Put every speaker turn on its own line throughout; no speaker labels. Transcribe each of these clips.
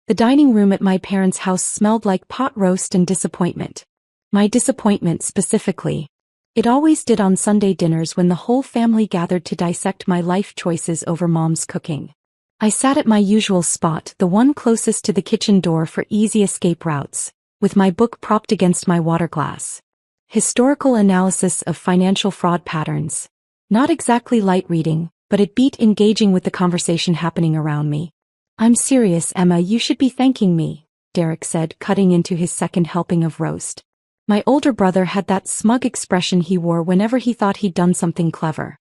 The dining room at my parents' house smelled like pot roast and disappointment. My disappointment specifically. It always did on Sunday dinners when the whole family gathered to dissect my life choices over Mom's cooking. I sat at my usual spot, the one closest to the kitchen door for easy escape routes, with my book propped against my water glass. Historical analysis of financial fraud patterns. Not exactly light reading, but it beat engaging with the conversation happening around me. "I'm serious, Emma, you should be thanking me," Derek said, cutting into his second helping of roast. My older brother had that smug expression he wore whenever he thought he'd done something clever.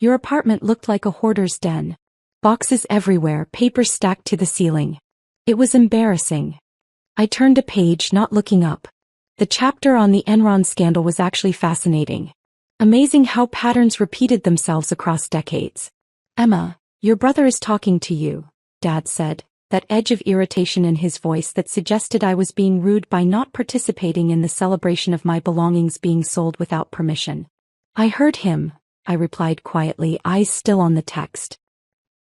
"Your apartment looked like a hoarder's den. Boxes everywhere, papers stacked to the ceiling." It was embarrassing. I turned a page, not looking up. The chapter on the Enron scandal was actually fascinating. Amazing how patterns repeated themselves across decades. "Emma, your brother is talking to you," Dad said, that edge of irritation in his voice that suggested I was being rude by not participating in the celebration of my belongings being sold without permission. "I heard him," I replied quietly, eyes still on the text.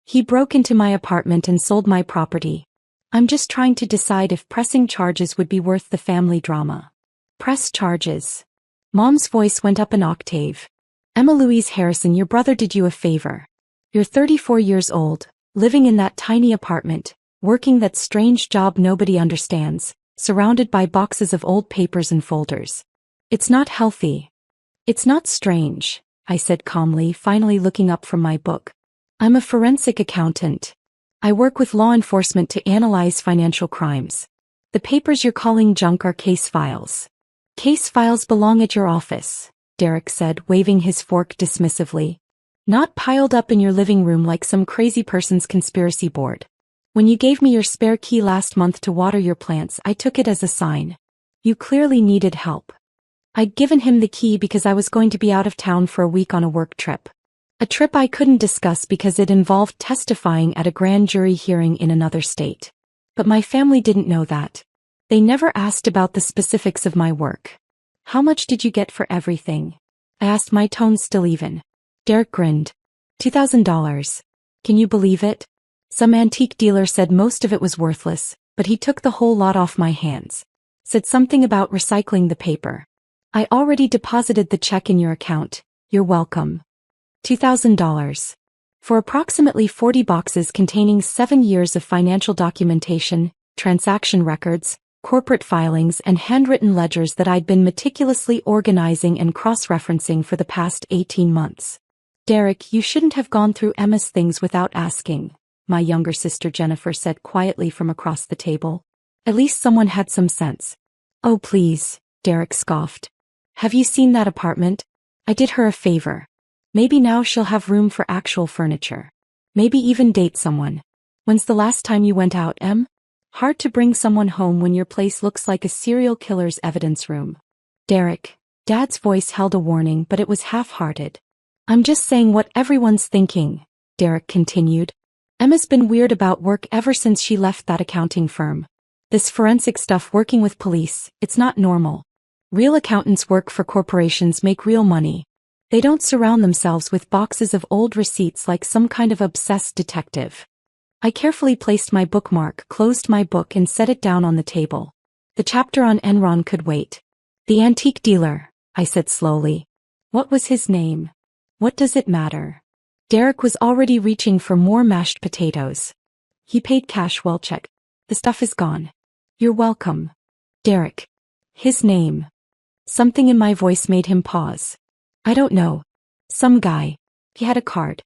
"He broke into my apartment and sold my property. I'm just trying to decide if pressing charges would be worth the family drama." "Press charges?" Mom's voice went up an octave. "Emma Louise Harrison, your brother did you a favor. You're 34 years old, living in that tiny apartment, working that strange job nobody understands, surrounded by boxes of old papers and folders. It's not healthy." "It's not strange," I said calmly, finally looking up from my book. "I'm a forensic accountant. I work with law enforcement to analyze financial crimes. The papers you're calling junk are case files." "Case files belong at your office," Derek said, waving his fork dismissively. "Not piled up in your living room like some crazy person's conspiracy board. When you gave me your spare key last month to water your plants, I took it as a sign. You clearly needed help." I'd given him the key because I was going to be out of town for a week on a work trip. A trip I couldn't discuss because it involved testifying at a grand jury hearing in another state. But my family didn't know that. They never asked about the specifics of my work. "How much did you get for everything?" I asked, my tone still even. Derek grinned. $2,000. Can you believe it? Some antique dealer said most of it was worthless, but he took the whole lot off my hands. Said something about recycling the paper. "I already deposited the check in your account. You're welcome." $2,000. For approximately 40 boxes containing 7 years of financial documentation, transaction records, corporate filings and handwritten ledgers that I'd been meticulously organizing and cross-referencing for the past 18 months. "Derek, you shouldn't have gone through Emma's things without asking," my younger sister Jennifer said quietly from across the table. "At least someone had some sense." "Oh please," Derek scoffed. "Have you seen that apartment? I did her a favor. Maybe now she'll have room for actual furniture. Maybe even date someone. When's the last time you went out, Em? Hard to bring someone home when your place looks like a serial killer's evidence room." "Derek," Dad's voice held a warning, but it was half-hearted. "I'm just saying what everyone's thinking," Derek continued. "Emma's been weird about work ever since she left that accounting firm. This forensic stuff, working with police, it's not normal. Real accountants work for corporations, make real money. They don't surround themselves with boxes of old receipts like some kind of obsessed detective." I carefully placed my bookmark, closed my book and set it down on the table. The chapter on Enron could wait. "The antique dealer," I said slowly. "What was his name?" "What does it matter?" Derek was already reaching for more mashed potatoes. "He paid cash, well check. The stuff is gone." "You're welcome." "Derek." "His name." Something in my voice made him pause. "I don't know. Some guy. He had a card.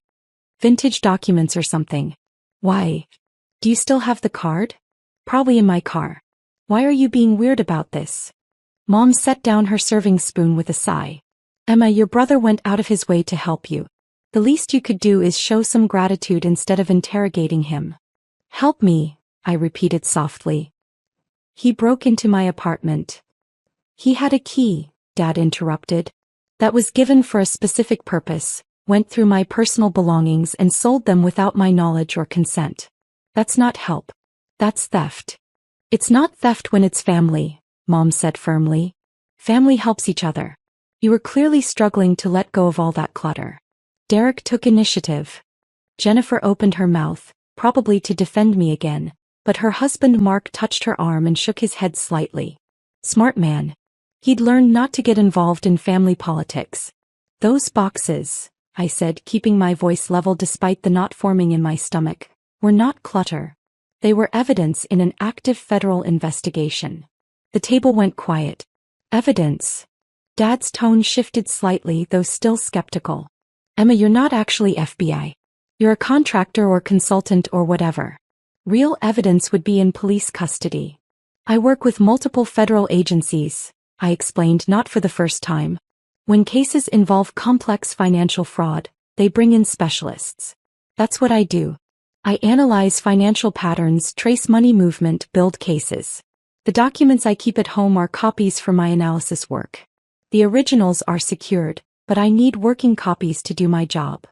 Vintage documents or something." "Why? Do you still have the card?" "Probably in my car." "Why are you being weird about this?" Mom set down her serving spoon with a sigh. "Emma, your brother went out of his way to help you. The least you could do is show some gratitude instead of interrogating him." "Help me," I repeated softly. "He broke into my apartment." "He had a key," Dad interrupted. "That was given for a specific purpose, went through my personal belongings and sold them without my knowledge or consent. That's not help. That's theft." "It's not theft when it's family," Mom said firmly. "Family helps each other. You were clearly struggling to let go of all that clutter." Derek took initiative. Jennifer opened her mouth, probably to defend me again, But her husband Mark touched her arm and shook his head slightly. Smart man. He'd learned not to get involved in family politics. Those boxes, I said, keeping my voice level despite the knot forming in my stomach, were not clutter. They were evidence in an active federal investigation. The table went quiet. Evidence. Dad's tone shifted slightly, though still skeptical. Emma, you're not actually FBI. You're a contractor or consultant or whatever. Real evidence would be in police custody. I work with multiple federal agencies, I explained, not for the first time. When cases involve complex financial fraud, they bring in specialists. That's what I do. I analyze financial patterns, trace money movement, build cases. The documents I keep at home are copies for my analysis work. The originals are secured, but I need working copies to do my job.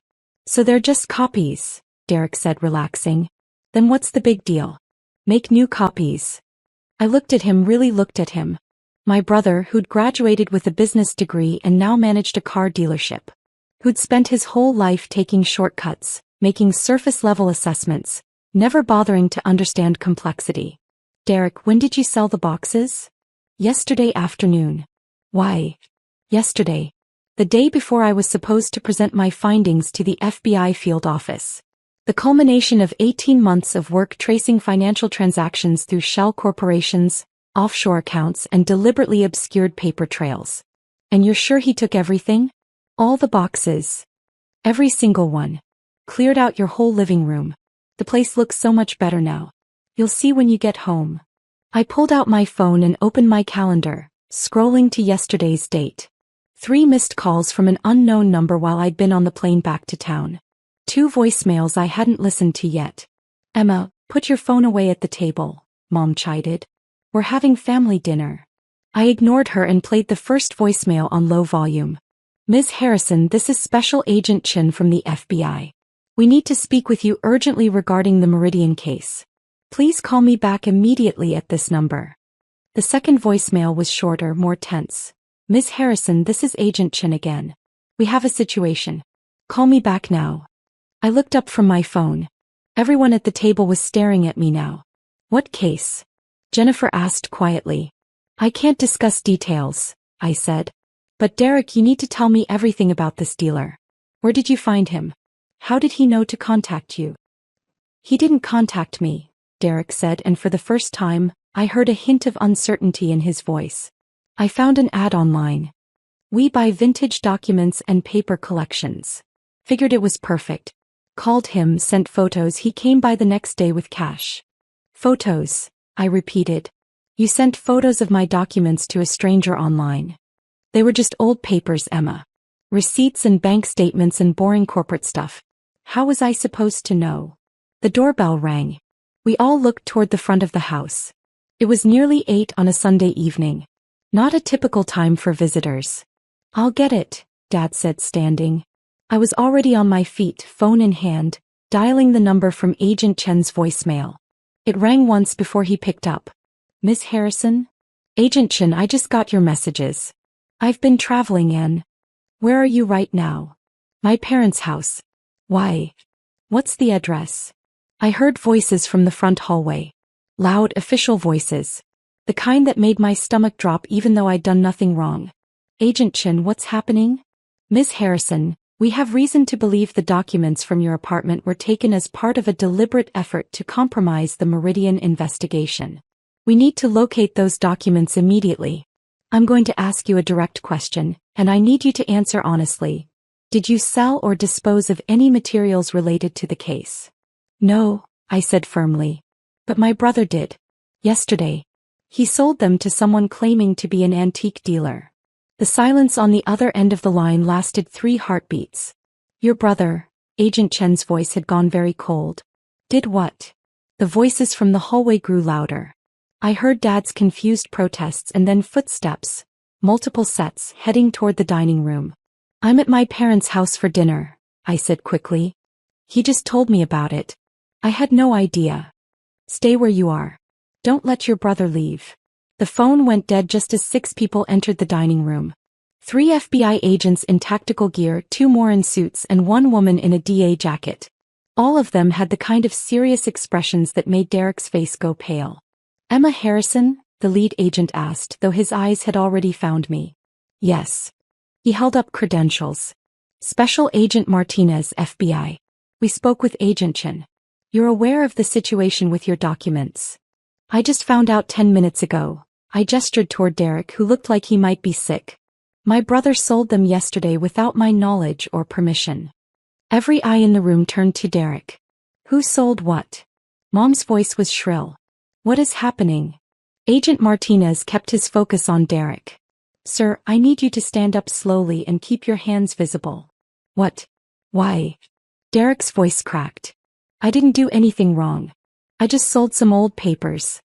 So they're just copies, Derek said, relaxing. Then what's the big deal? Make new copies. I looked at him, really looked at him. My brother, who'd graduated with a business degree and now managed a car dealership. Who'd spent his whole life taking shortcuts, making surface-level assessments, never bothering to understand complexity. Derek, when did you sell the boxes? Yesterday afternoon. Why? Yesterday. The day before I was supposed to present my findings to the FBI field office. The culmination of 18 months of work tracing financial transactions through shell corporations, offshore accounts, and deliberately obscured paper trails. And you're sure he took everything? All the boxes. Every single one. Cleared out your whole living room. The place looks so much better now. You'll see when you get home. I pulled out my phone and opened my calendar, scrolling to yesterday's date. 3 missed calls from an unknown number while I'd been on the plane back to town. 2 voicemails I hadn't listened to yet. Emma, put your phone away at the table, Mom chided. We're having family dinner. I ignored her and played the first voicemail on low volume. Ms. Harrison, this is Special Agent Chin from the FBI. We need to speak with you urgently regarding the Meridian case. Please call me back immediately at this number. The second voicemail was shorter, more tense. Ms. Harrison, this is Agent Chin again. We have a situation. Call me back now. I looked up from my phone. Everyone at the table was staring at me now. What case? Jennifer asked quietly. I can't discuss details, I said. But Derek, you need to tell me everything about this dealer. Where did you find him? How did he know to contact you? He didn't contact me, Derek said, and for the first time, I heard a hint of uncertainty in his voice. I found an ad online. We buy vintage documents and paper collections. Figured it was perfect. Called him, sent photos. He came by the next day with cash. Photos, I repeated. You sent photos of my documents to a stranger online. They were just old papers, Emma. Receipts and bank statements and boring corporate stuff. How was I supposed to know? The doorbell rang. We all looked toward the front of the house. It was nearly 8 on a Sunday evening. Not a typical time for visitors. I'll get it, Dad said, standing. I was already on my feet, phone in hand, dialing the number from Agent Chen's voicemail. It rang once before he picked up. Miss Harrison? Agent Chen, I just got your messages. I've been traveling in. Where are you right now? My parents' house. Why? What's the address? I heard voices from the front hallway. Loud, official voices. The kind that made my stomach drop even though I'd done nothing wrong. Agent Chen, what's happening? Miss Harrison, we have reason to believe the documents from your apartment were taken as part of a deliberate effort to compromise the Meridian investigation. We need to locate those documents immediately. I'm going to ask you a direct question, and I need you to answer honestly. Did you sell or dispose of any materials related to the case? No, I said firmly. But my brother did. Yesterday. He sold them to someone claiming to be an antique dealer. The silence on the other end of the line lasted 3 heartbeats. Your brother, Agent Chen's voice had gone very cold. Did what? The voices from the hallway grew louder. I heard Dad's confused protests and then footsteps, multiple sets, heading toward the dining room. I'm at my parents' house for dinner, I said quickly. He just told me about it. I had no idea. Stay where you are. Don't let your brother leave. The phone went dead just as 6 people entered the dining room. 3 FBI agents in tactical gear, 2 more in suits, and 1 woman in a DA jacket. All of them had the kind of serious expressions that made Derek's face go pale. "Emma Harrison?" the lead agent asked, though his eyes had already found me. "Yes." He held up credentials. "Special Agent Martinez, FBI. We spoke with Agent Chen. You're aware of the situation with your documents." "I just found out 10 minutes ago." I gestured toward Derek, who looked like he might be sick. "My brother sold them yesterday without my knowledge or permission." Every eye in the room turned to Derek. "Who sold what?" Mom's voice was shrill. "What is happening?" Agent Martinez kept his focus on Derek. "Sir, I need you to stand up slowly and keep your hands visible." "What? Why?" Derek's voice cracked. "I didn't do anything wrong. I just sold some old papers."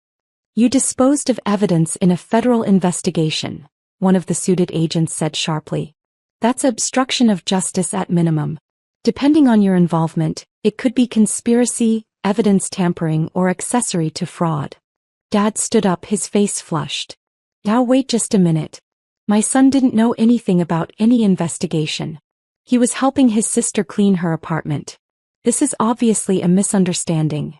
"You disposed of evidence in a federal investigation," one of the suited agents said sharply. "That's obstruction of justice at minimum. Depending on your involvement, it could be conspiracy, evidence tampering, or accessory to fraud." Dad stood up, his face flushed. "Now wait just a minute. My son didn't know anything about any investigation. He was helping his sister clean her apartment. This is obviously a misunderstanding."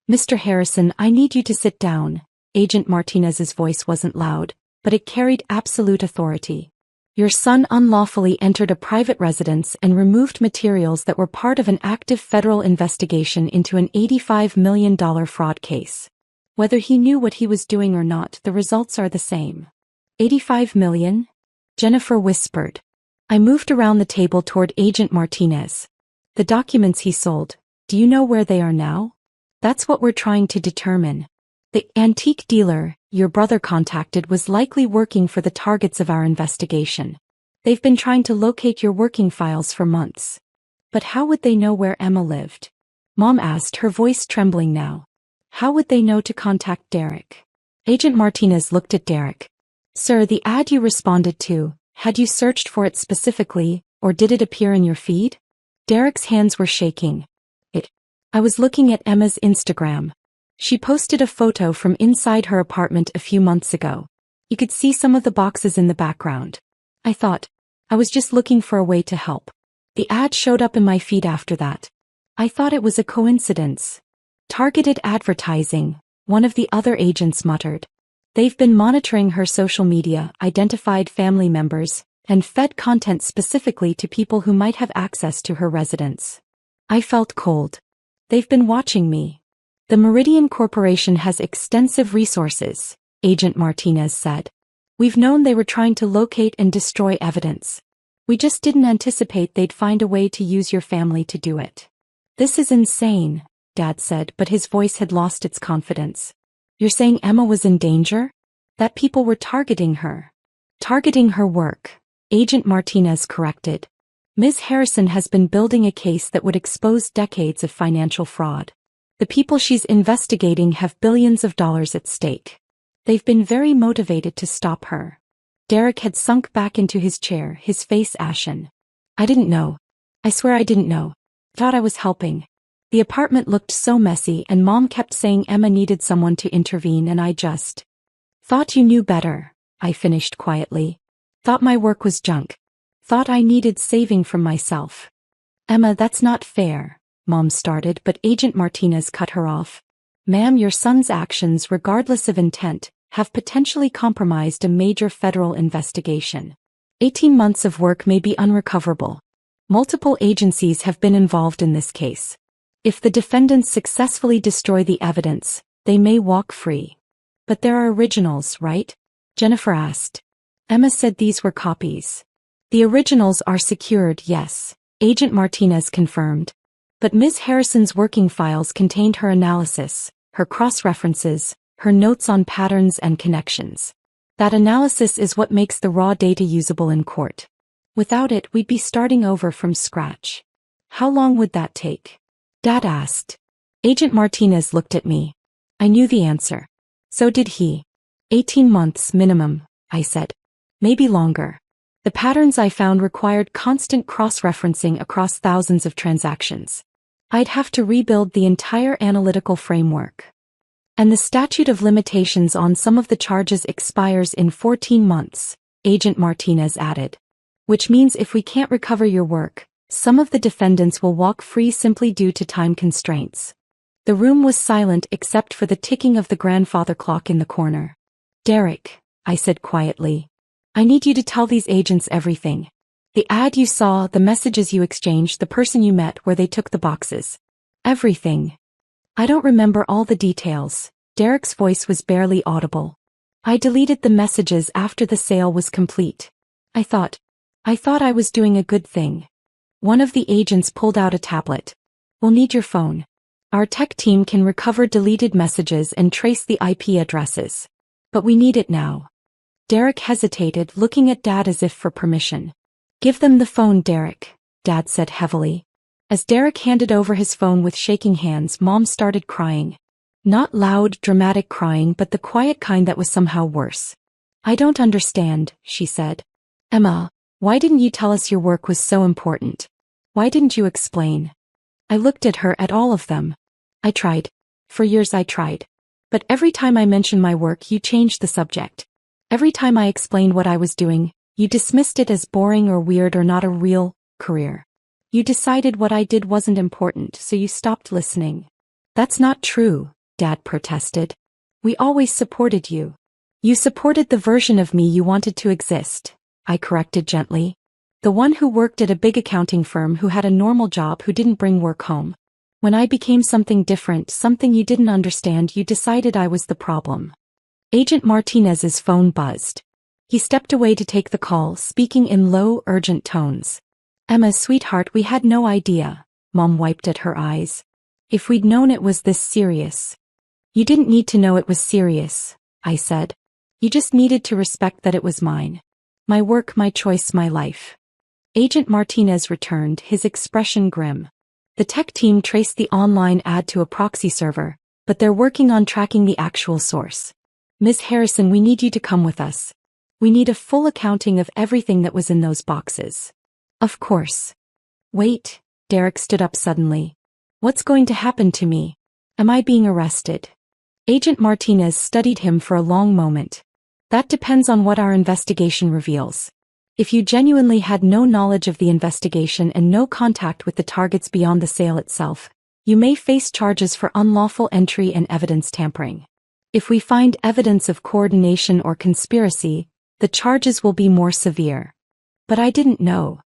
"Mr. Harrison, I need you to sit down." Agent Martinez's voice wasn't loud, but it carried absolute authority. "Your son unlawfully entered a private residence and removed materials that were part of an active federal investigation into an $85 million fraud case. Whether he knew what he was doing or not, the results are the same." "$85 million? Jennifer whispered. I moved around the table toward Agent Martinez. "The documents he sold, do you know where they are now?" "That's what we're trying to determine. The antique dealer your brother contacted was likely working for the targets of our investigation. They've been trying to locate your working files for months." "But how would they know where Emma lived?" Mom asked, her voice trembling now. "How would they know to contact Derek?" Agent Martinez looked at Derek. "Sir, the ad you responded to, had you searched for it specifically, or did it appear in your feed?" Derek's hands were shaking. I was looking at Emma's Instagram. She posted a photo from inside her apartment a few months ago. You could see some of the boxes in the background. I thought, I was just looking for a way to help. The ad showed up in my feed after that. I thought it was a coincidence." "Targeted advertising," one of the other agents muttered. "They've been monitoring her social media, identified family members, and fed content specifically to people who might have access to her residence." I felt cold. "They've been watching me." "The Meridian Corporation has extensive resources," Agent Martinez said. "We've known they were trying to locate and destroy evidence. We just didn't anticipate they'd find a way to use your family to do it." "This is insane," Dad said, but his voice had lost its confidence. "You're saying Emma was in danger? That people were targeting her?" "Targeting her work," Agent Martinez corrected. "Ms. Harrison has been building a case that would expose decades of financial fraud. The people she's investigating have billions of dollars at stake. They've been very motivated to stop her." Derek had sunk back into his chair, his face ashen. "I didn't know. I swear I didn't know. Thought I was helping. The apartment looked so messy and Mom kept saying Emma needed someone to intervene and I just thought you knew better," I finished quietly. "Thought my work was junk. Thought I needed saving from myself." "Emma, that's not fair," Mom started, but Agent Martinez cut her off. "Ma'am, your son's actions, regardless of intent, have potentially compromised a major federal investigation. 18 months of work may be unrecoverable. Multiple agencies have been involved in this case. If the defendants successfully destroy the evidence, they may walk free." "But there are originals, right?" Jennifer asked. Emma said these were copies. "The originals are secured, yes," Agent Martinez confirmed. "But Ms. Harrison's working files contained her analysis, her cross-references, her notes on patterns and connections. That analysis is what makes the raw data usable in court. Without it, we'd be starting over from scratch." "How long would that take?" Dad asked. Agent Martinez looked at me. I knew the answer. So did he. 18 months minimum, I said. Maybe longer. The patterns I found required constant cross-referencing across thousands of transactions. I'd have to rebuild the entire analytical framework. And the statute of limitations on some of the charges expires in 14 months, Agent Martinez added. Which means if we can't recover your work, Some of the defendants will walk free simply due to time constraints. The room was silent except for the ticking of the grandfather clock in the corner. Derek, I said quietly. I need you to tell these agents everything. The ad you saw, the messages you exchanged, the person you met where they took the boxes. Everything. I don't remember all the details. Derek's voice was barely audible. I deleted the messages after the sale was complete. I thought I was doing a good thing. One of the agents pulled out a tablet. We'll need your phone. Our tech team can recover deleted messages and trace the IP addresses. But we need it now. Derek hesitated, looking at Dad as if for permission. Give them the phone, Derek, Dad said heavily. As Derek handed over his phone with shaking hands, Mom started crying. Not loud, dramatic crying, but the quiet kind that was somehow worse. I don't understand, she said. Emma, why didn't you tell us your work was so important? Why didn't you explain? I looked at her, at all of them. I tried. For years I tried. But every time I mentioned my work, you changed the subject. Every time I explained what I was doing, you dismissed it as boring or weird or not a real career. You decided what I did wasn't important, so you stopped listening. That's not true, Dad protested. We always supported you. You supported the version of me you wanted to exist, I corrected gently. The one who worked at a big accounting firm, who had a normal job, who didn't bring work home. When I became something different, something you didn't understand, you decided I was the problem. Agent Martinez's phone buzzed. He stepped away to take the call, speaking in low, urgent tones. Emma, sweetheart, we had no idea. Mom wiped at her eyes. If we'd known it was this serious. You didn't need to know it was serious, I said. You just needed to respect that it was mine. My work, my choice, my life. Agent Martinez returned, his expression grim. The tech team traced the online ad to a proxy server, but they're working on tracking the actual source. Ms. Harrison, we need you to come with us. We need a full accounting of everything that was in those boxes. Of course. Wait, Derek stood up suddenly. What's going to happen to me? Am I being arrested? Agent Martinez studied him for a long moment. That depends on what our investigation reveals. If you genuinely had no knowledge of the investigation and no contact with the targets beyond the sale itself, you may face charges for unlawful entry and evidence tampering. If we find evidence of coordination or conspiracy, the charges will be more severe. But I didn't know.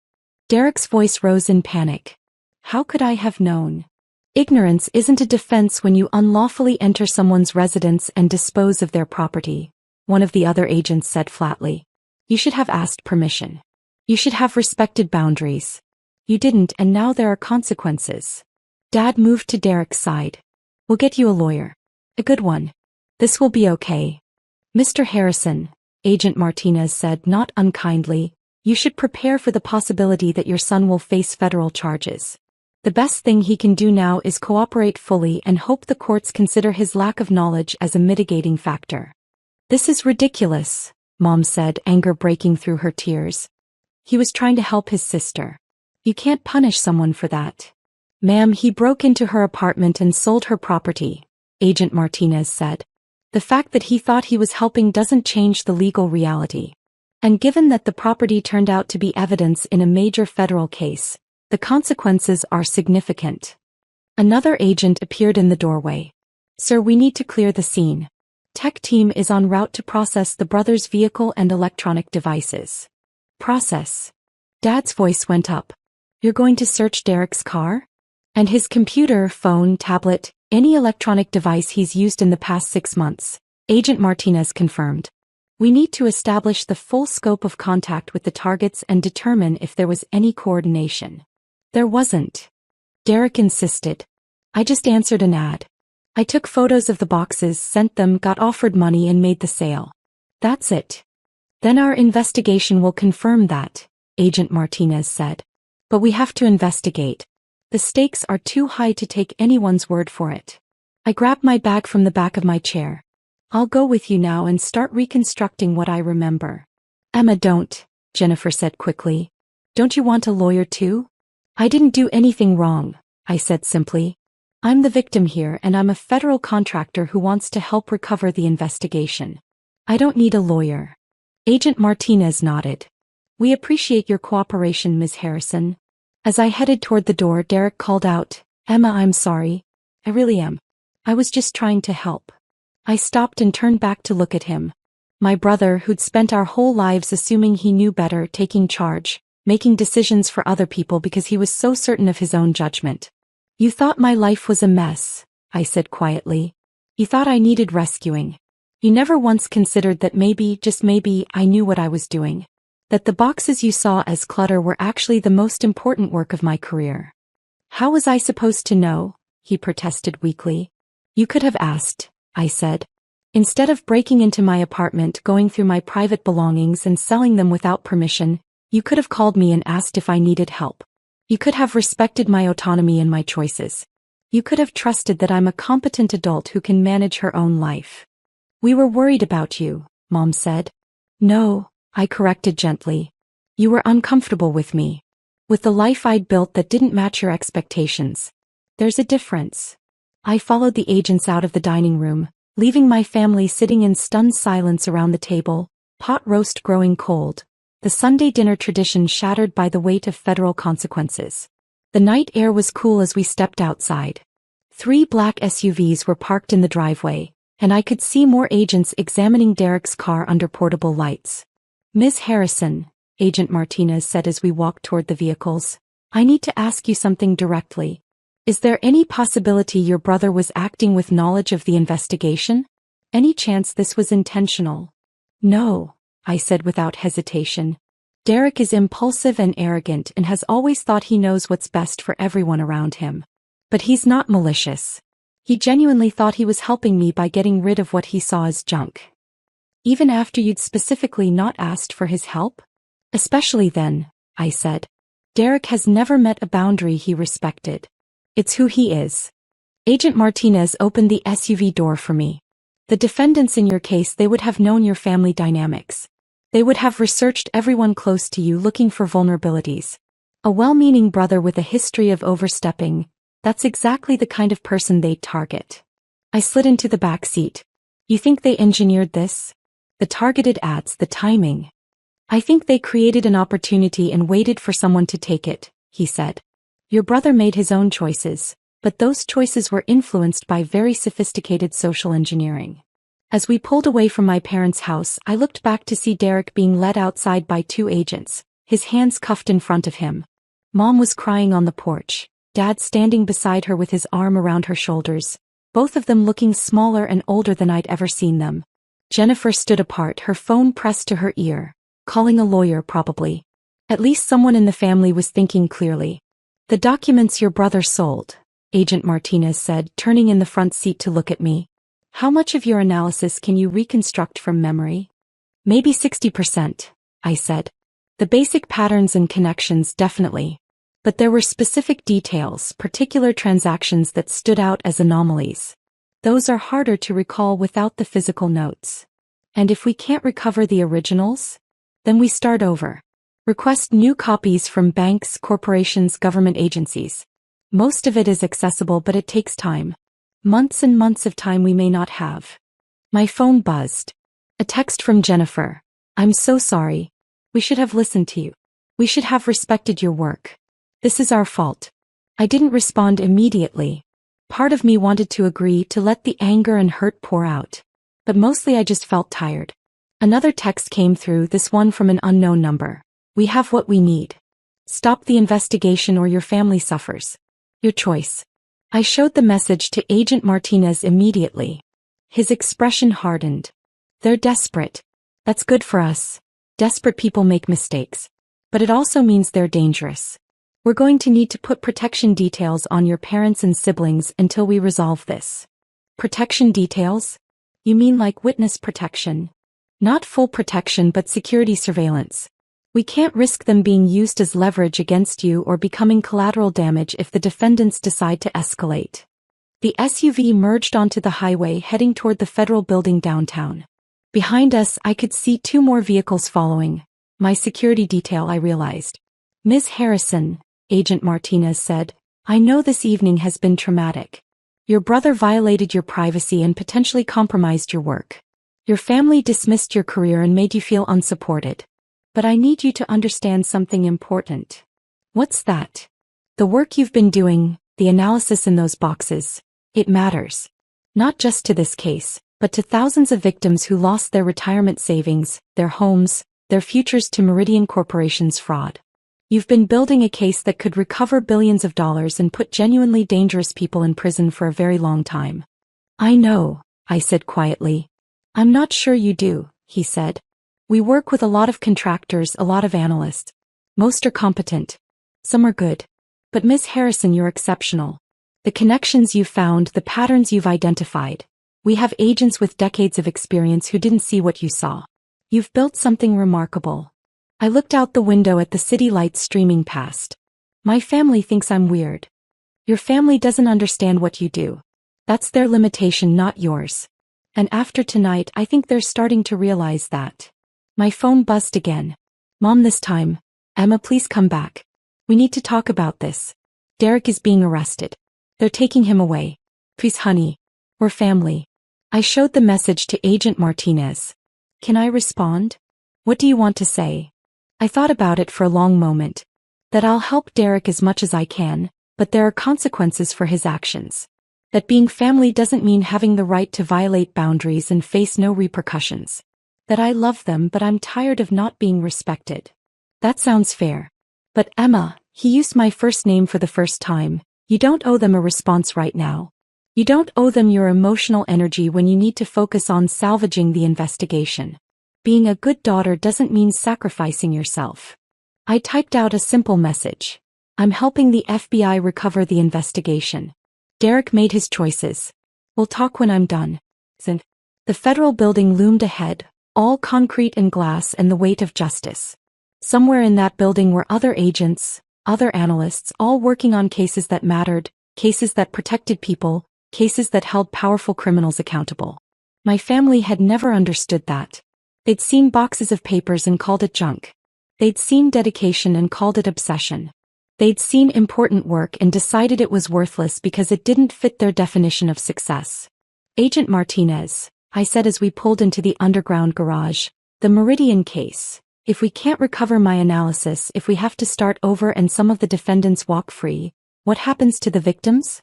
Derek's voice rose in panic. How could I have known? Ignorance isn't a defense when you unlawfully enter someone's residence and dispose of their property, one of the other agents said flatly. You should have asked permission. You should have respected boundaries. You didn't, and now there are consequences. Dad moved to Derek's side. We'll get you a lawyer. A good one. This will be okay. Mr. Harrison, Agent Martinez said not unkindly, you should prepare for the possibility that your son will face federal charges. The best thing he can do now is cooperate fully and hope the courts consider his lack of knowledge as a mitigating factor. This is ridiculous, Mom said, anger breaking through her tears. He was trying to help his sister. You can't punish someone for that. Ma'am, he broke into her apartment and sold her property, Agent Martinez said. The fact that he thought he was helping doesn't change the legal reality. And given that the property turned out to be evidence in a major federal case, the consequences are significant. Another agent appeared in the doorway. Sir, we need to clear the scene. Tech team is en route to process the brothers' vehicle and electronic devices. Process. Dad's voice went up. You're going to search Derek's car? And his computer, phone, tablet, any electronic device he's used in the past 6 months, Agent Martinez confirmed. We need to establish the full scope of contact with the targets and determine if there was any coordination. There wasn't. Derek insisted. I just answered an ad. I took photos of the boxes, sent them, got offered money and made the sale. That's it. Then our investigation will confirm that, Agent Martinez said. But we have to investigate. The stakes are too high to take anyone's word for it. I grabbed my bag from the back of my chair. I'll go with you now and start reconstructing what I remember. Emma, don't, Jennifer said quickly. Don't you want a lawyer too? I didn't do anything wrong, I said simply. I'm the victim here and I'm a federal contractor who wants to help recover the investigation. I don't need a lawyer. Agent Martinez nodded. We appreciate your cooperation, Ms. Harrison. As I headed toward the door, Derek called out, "Emma, I'm sorry. I really am. I was just trying to help." I stopped and turned back to look at him. My brother, who'd spent our whole lives assuming he knew better, taking charge, making decisions for other people because he was so certain of his own judgment. "You thought my life was a mess," I said quietly. "You thought I needed rescuing. You never once considered that maybe, just maybe, I knew what I was doing. That the boxes you saw as clutter were actually the most important work of my career." "How was I supposed to know?" he protested weakly. "You could have asked," I said. "Instead of breaking into my apartment, going through my private belongings and selling them without permission, you could have called me and asked if I needed help. You could have respected my autonomy and my choices. You could have trusted that I'm a competent adult who can manage her own life." "We were worried about you," Mom said. "No," I corrected gently. "You were uncomfortable with me. With the life I'd built that didn't match your expectations. There's a difference." I followed the agents out of the dining room, leaving my family sitting in stunned silence around the table, pot roast growing cold, the Sunday dinner tradition shattered by the weight of federal consequences. The night air was cool as we stepped outside. 3 black SUVs were parked in the driveway, and I could see more agents examining Derek's car under portable lights. "Ms. Harrison," Agent Martinez said as we walked toward the vehicles, "I need to ask you something directly. Is there any possibility your brother was acting with knowledge of the investigation? Any chance this was intentional?" "No," I said without hesitation. "Derek is impulsive and arrogant and has always thought he knows what's best for everyone around him. But he's not malicious. He genuinely thought he was helping me by getting rid of what he saw as junk." "Even after you'd specifically not asked for his help?" "Especially then," I said. "Derek has never met a boundary he respected. It's who he is." Agent Martinez opened the SUV door for me. "The defendants in your case, they would have known your family dynamics. They would have researched everyone close to you looking for vulnerabilities. A well-meaning brother with a history of overstepping, that's exactly the kind of person they'd target." I slid into the back seat. "You think they engineered this? The targeted ads, the timing." "I think they created an opportunity and waited for someone to take it," he said. "Your brother made his own choices, but those choices were influenced by very sophisticated social engineering." As we pulled away from my parents' house, I looked back to see Derek being led outside by 2 agents, his hands cuffed in front of him. Mom was crying on the porch, Dad standing beside her with his arm around her shoulders, both of them looking smaller and older than I'd ever seen them. Jennifer stood apart, her phone pressed to her ear, calling a lawyer probably. At least someone in the family was thinking clearly. "The documents your brother sold," Agent Martinez said, turning in the front seat to look at me. "How much of your analysis can you reconstruct from memory?" "Maybe 60%, I said. "The basic patterns and connections definitely. But there were specific details, particular transactions that stood out as anomalies. Those are harder to recall without the physical notes. And if we can't recover the originals, then we start over. Request new copies from banks, corporations, government agencies. Most of it is accessible, but it takes time. Months and months of time we may not have." My phone buzzed. A text from Jennifer. "I'm so sorry. We should have listened to you. We should have respected your work. This is our fault." I didn't respond immediately. Part of me wanted to agree to let the anger and hurt pour out. But mostly I just felt tired. Another text came through, this one from an unknown number. "We have what we need. Stop the investigation or your family suffers. Your choice." I showed the message to Agent Martinez immediately. His expression hardened. "They're desperate. That's good for us. Desperate people make mistakes. But it also means they're dangerous. We're going to need to put protection details on your parents and siblings until we resolve this." "Protection details? You mean like witness protection?" "Not full protection, but security surveillance. We can't risk them being used as leverage against you or becoming collateral damage if the defendants decide to escalate." The SUV merged onto the highway heading toward the federal building downtown. Behind us, I could see 2 more vehicles following. My security detail, I realized. "Ms. Harrison," Agent Martinez said, "I know this evening has been traumatic. Your brother violated your privacy and potentially compromised your work. Your family dismissed your career and made you feel unsupported. But I need you to understand something important." "What's that?" The work you've been doing, the analysis in those boxes, it matters. Not just to this case, but to thousands of victims who lost their retirement savings, their homes, their futures to Meridian Corporation's fraud. You've been building a case that could recover billions of dollars and put genuinely dangerous people in prison for a very long time. I know, I said quietly. I'm not sure you do, he said. We work with a lot of contractors, a lot of analysts. Most are competent. Some are good. But Ms. Harrison, you're exceptional. The connections you've found, the patterns you've identified. We have agents with decades of experience who didn't see what you saw. You've built something remarkable. I looked out the window at the city lights streaming past. My family thinks I'm weird. Your family doesn't understand what you do. That's their limitation, not yours. And after tonight, I think they're starting to realize that. My phone buzzed again. Mom, this time. Emma, please come back. We need to talk about this. Derek is being arrested. They're taking him away. Please, honey. We're family. I showed the message to Agent Martinez. Can I respond? What do you want to say? I thought about it for a long moment. That I'll help Derek as much as I can, but there are consequences for his actions. That being family doesn't mean having the right to violate boundaries and face no repercussions. That I love them, but I'm tired of not being respected. That sounds fair. But Emma, he used my first name for the first time. You don't owe them a response right now. You don't owe them your emotional energy when you need to focus on salvaging the investigation. Being a good daughter doesn't mean sacrificing yourself. I typed out a simple message. I'm helping the FBI recover the investigation. Derek made his choices. We'll talk when I'm done. The federal building loomed ahead, all concrete and glass and the weight of justice. Somewhere in that building were other agents, other analysts, all working on cases that mattered, cases that protected people, cases that held powerful criminals accountable. My family had never understood that. They'd seen boxes of papers and called it junk. They'd seen dedication and called it obsession. They'd seen important work and decided it was worthless because it didn't fit their definition of success. Agent Martinez, I said as we pulled into the underground garage, the Meridian case. If we can't recover my analysis, if we have to start over and some of the defendants walk free, what happens to the victims?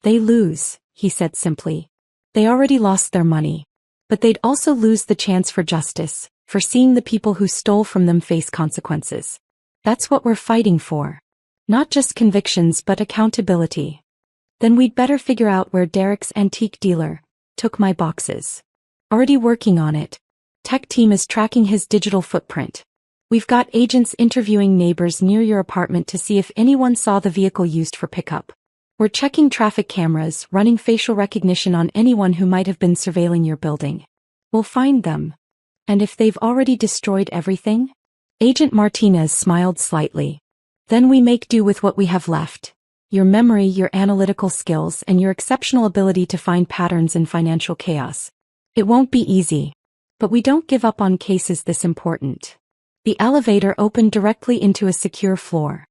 They lose, he said simply. They already lost their money. But they'd also lose the chance for justice, for seeing the people who stole from them face consequences. That's what we're fighting for. Not just convictions but accountability. Then we'd better figure out where Derek's antique dealer took my boxes. Already working on it. Tech team is tracking his digital footprint. We've got agents interviewing neighbors near your apartment to see if anyone saw the vehicle used for pickup. We're checking traffic cameras, running facial recognition on anyone who might have been surveilling your building. We'll find them. And if they've already destroyed everything? Agent Martinez smiled slightly. Then we make do with what we have left. Your memory, your analytical skills, and your exceptional ability to find patterns in financial chaos. It won't be easy. But we don't give up on cases this important. The elevator opened directly into a secure floor.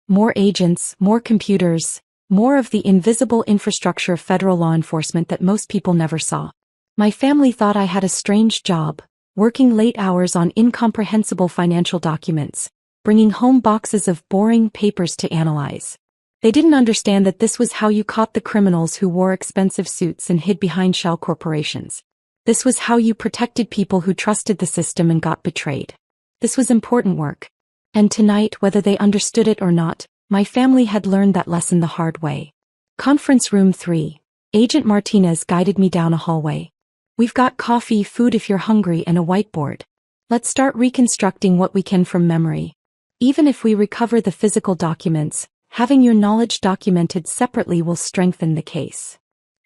More agents, more computers, more of the invisible infrastructure of federal law enforcement that most people never saw. My family thought I had a strange job, working late hours on incomprehensible financial documents, bringing home boxes of boring papers to analyze. They didn't understand that this was how you caught the criminals who wore expensive suits and hid behind shell corporations. This was how you protected people who trusted the system and got betrayed. This was important work. And tonight, whether they understood it or not, my family had learned that lesson the hard way. Conference room 3. Agent Martinez guided me down a hallway. We've got coffee, food if you're hungry, and a whiteboard. Let's start reconstructing what we can from memory. Even if we recover the physical documents, having your knowledge documented separately will strengthen the case.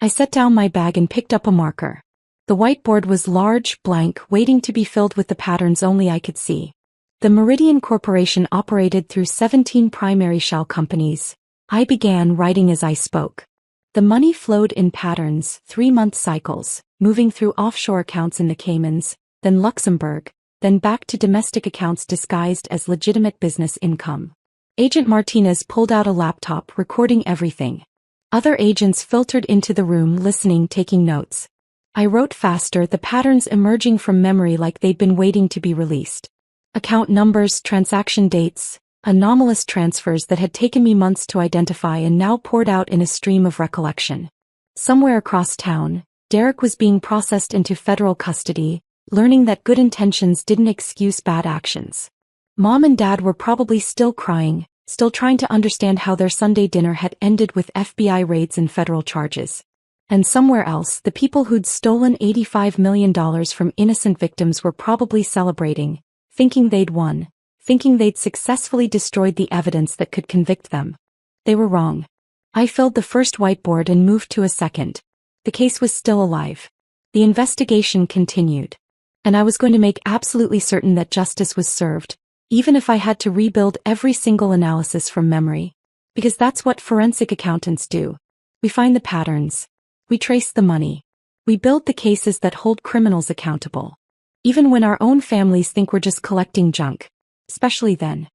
I set down my bag and picked up a marker. The whiteboard was large, blank, waiting to be filled with the patterns only I could see. The Meridian Corporation operated through 17 primary shell companies. I began writing as I spoke. The money flowed in patterns, 3-month cycles, moving through offshore accounts in the Caymans, then Luxembourg, then back to domestic accounts disguised as legitimate business income. Agent Martinez pulled out a laptop, recording everything. Other agents filtered into the room, listening, taking notes. I wrote faster, the patterns emerging from memory like they'd been waiting to be released. Account numbers, transaction dates, Anomalous transfers that had taken me months to identify and now poured out in a stream of recollection. Somewhere across town, Derek was being processed into federal custody, learning that good intentions didn't excuse bad actions. Mom and Dad were probably still crying, still trying to understand how their Sunday dinner had ended with FBI raids and federal charges. And somewhere else, the people who'd stolen $85 million from innocent victims were probably celebrating, thinking they'd won, thinking they'd successfully destroyed the evidence that could convict them. They were wrong. I filled the first whiteboard and moved to a second. The case was still alive. The investigation continued. And I was going to make absolutely certain that justice was served, even if I had to rebuild every single analysis from memory. Because that's what forensic accountants do. We find the patterns. We trace the money. We build the cases that hold criminals accountable. Even when our own families think we're just collecting junk. Especially then.